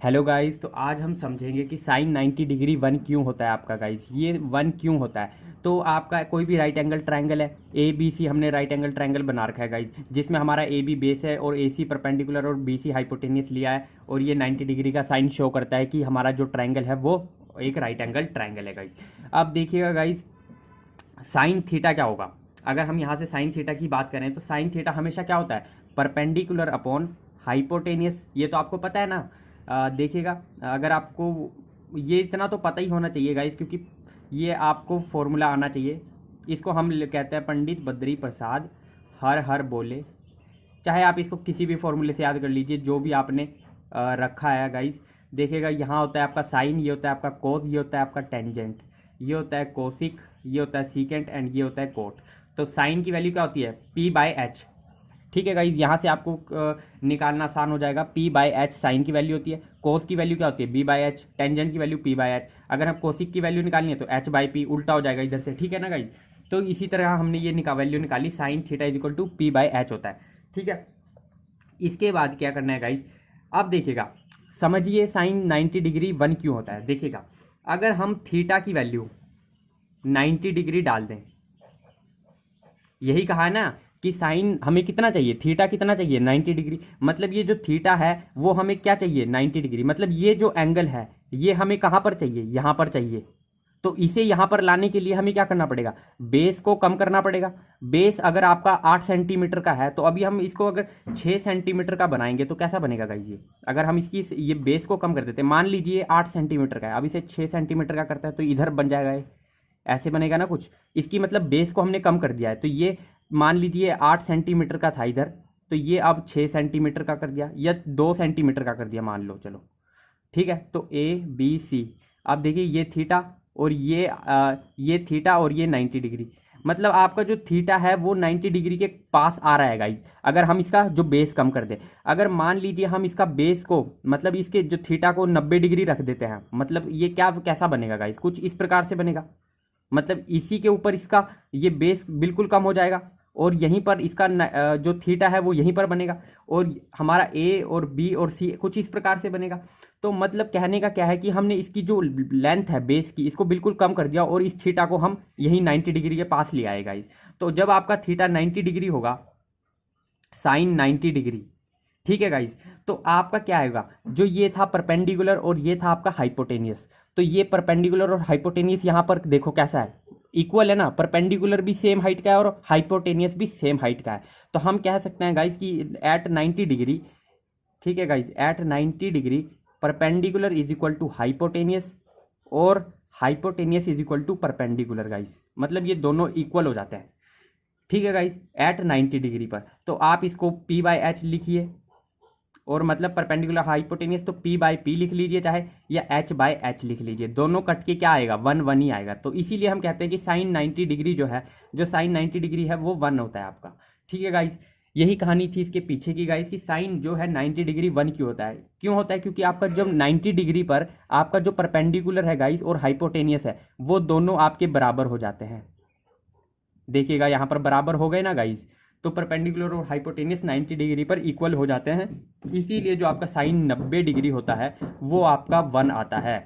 Hello guys, तो आज हम समझेंगे कि साइन 90 डिग्री वन क्यों होता है आपका। गाइस ये वन क्यों होता है। तो आपका कोई भी राइट एंगल ट्रायंगल है, ए बी सी, हमने राइट एंगल ट्रायंगल बना रखा है गाइस, जिसमें हमारा ए बी बेस है और ए सी परपेंडिकुलर और बी सी हाइपोटेनियस लिया है, और ये 90 डिग्री का साइन शो करता है कि हमारा जो ट्रायंगल है वो एक राइट एंगल ट्रायंगल है गाइस। अब देखिएगा गाइस, साइन थीटा क्या होगा। अगर हम यहाँ से साइन थीटा की बात करें तो साइन थीटा हमेशा क्या होता है, परपेंडिकुलर अपॉन हाइपोटेनियस। ये तो आपको पता है ना। देखिएगा, अगर आपको ये इतना तो पता ही होना चाहिए गाइस, क्योंकि ये आपको फॉर्मूला आना चाहिए। इसको हम कहते हैं पंडित बद्री प्रसाद हर हर बोले। चाहे आप इसको किसी भी फॉर्मूले से याद कर लीजिए, जो भी आपने रखा है गाइस। देखिएगा, यहाँ होता है आपका साइन, ये होता है आपका कोस, ये होता है आपका टेंजेंट, ये होता है कोसिक, ये होता है सीकेंट एंड ये होता है कोट। तो साइन की वैल्यू क्या होती है, पी बाई एच। ठीक है गाइज, यहाँ से आपको निकालना आसान हो जाएगा। पी बाई एच साइन की वैल्यू होती है, कोस की वैल्यू क्या होती है, बी बाई एच, टेंजेंट की वैल्यू पी बाई एच। अगर हम कोसिक की वैल्यू निकालनी है तो एच बाई पी, उल्टा हो जाएगा इधर से। ठीक है ना गाइज। तो इसी तरह हमने ये वैल्यू निकाली, sine theta is equal to P by H होता है। ठीक है, इसके बाद क्या करना है गाइज, अब देखिएगा, समझिए साइन 90 डिग्री वन क्यों होता है। देखिएगा, अगर हम थीटा की वैल्यू 90 डिग्री डाल दें, यही कहा है ना कि साइन हमें कितना चाहिए, थीटा कितना चाहिए, 90 डिग्री। मतलब ये जो थीटा है वो हमें क्या चाहिए, 90 डिग्री। मतलब ये जो एंगल है ये हमें कहाँ पर चाहिए, यहाँ पर चाहिए। तो इसे यहाँ पर लाने के लिए हमें क्या करना पड़ेगा, बेस को कम करना पड़ेगा। बेस अगर आपका 8 सेंटीमीटर का है तो अभी हम इसको अगर 6 सेंटीमीटर का बनाएंगे तो कैसा बनेगा गाइस। ये अगर हम इसकी ये बेस को कम कर देते हैं, मान लीजिए 8 सेंटीमीटर का है, अब इसे 6 सेंटीमीटर का करता है तो इधर बन जाएगा ये, ऐसे बनेगा ना कुछ। इसकी मतलब बेस को हमने कम कर दिया है। तो ये मान लीजिए 8 सेंटीमीटर का था इधर, तो ये अब 6 सेंटीमीटर का कर दिया, या 2 सेंटीमीटर का कर दिया मान लो, चलो ठीक है। तो ए बी सी, अब देखिए ये थीटा और ये थीटा और ये 90 डिग्री। मतलब आपका जो थीटा है वो 90 डिग्री के पास आ रहा है गाइस। अगर हम इसका जो बेस कम कर दें, अगर मान लीजिए हम इसका बेस को, मतलब इसके जो थीटा को 90 डिग्री रख देते हैं, मतलब ये क्या कैसा बनेगा गाइस, कुछ इस प्रकार से बनेगा। मतलब इसी के ऊपर इसका ये बेस बिल्कुल कम हो जाएगा, और यहीं पर इसका जो थीटा है वो यहीं पर बनेगा, और हमारा ए और बी और सी कुछ इस प्रकार से बनेगा। तो मतलब कहने का क्या है कि हमने इसकी जो लेंथ है बेस की, इसको बिल्कुल कम कर दिया, और इस थीटा को हम यहीं 90 डिग्री के पास ले आएगा इस। तो जब आपका थीटा 90 डिग्री होगा, साइन 90 डिग्री, ठीक है गाइज, तो आपका क्या आएगा, जो ये था परपेंडिकुलर और ये था आपका हाइपोटेनियस। तो ये परपेंडिकुलर और हाइपोटेनियस यहाँ पर देखो कैसा है, इक्वल है ना। परपेंडिकुलर भी सेम हाइट का है और हाइपोटेनियस भी सेम हाइट का है। तो हम कह सकते हैं गाइज कि एट 90 डिग्री, ठीक है guys, at 90 degree perpendicular is equal to hypotenuse, और hypotenuse is equal to perpendicular guys. मतलब ये दोनों इक्वल हो जाते हैं। ठीक है गाइज, एट 90 डिग्री पर। तो आप इसको पी बाई एच लिखिए, और मतलब परपेंडिकुलर हाइपोटेनियस तो पी बाई पी लिख लीजिए चाहे, या एच बाई एच लिख लीजिए। दोनों कट के क्या आएगा, वन वन ही आएगा। तो इसीलिए हम कहते हैं कि साइन 90 डिग्री जो है, जो साइन 90 डिग्री है वो वन होता है आपका। ठीक है गाइज, यही कहानी थी इसके पीछे की गाइज, कि साइन जो है 90 डिग्री वन क्यों होता है। क्यों होता है, क्योंकि आपका जब 90 डिग्री पर आपका जो परपेंडिकुलर है गाइज और हाइपोटेनियस है, वो दोनों आपके बराबर हो जाते हैं। देखिएगा यहाँ पर बराबर हो गए ना गाइज। तो परपेंडिकुलर और हाइपोटेनियस 90 डिग्री पर इक्वल हो जाते हैं, इसीलिए जो आपका साइन 90 डिग्री होता है वो आपका वन आता है।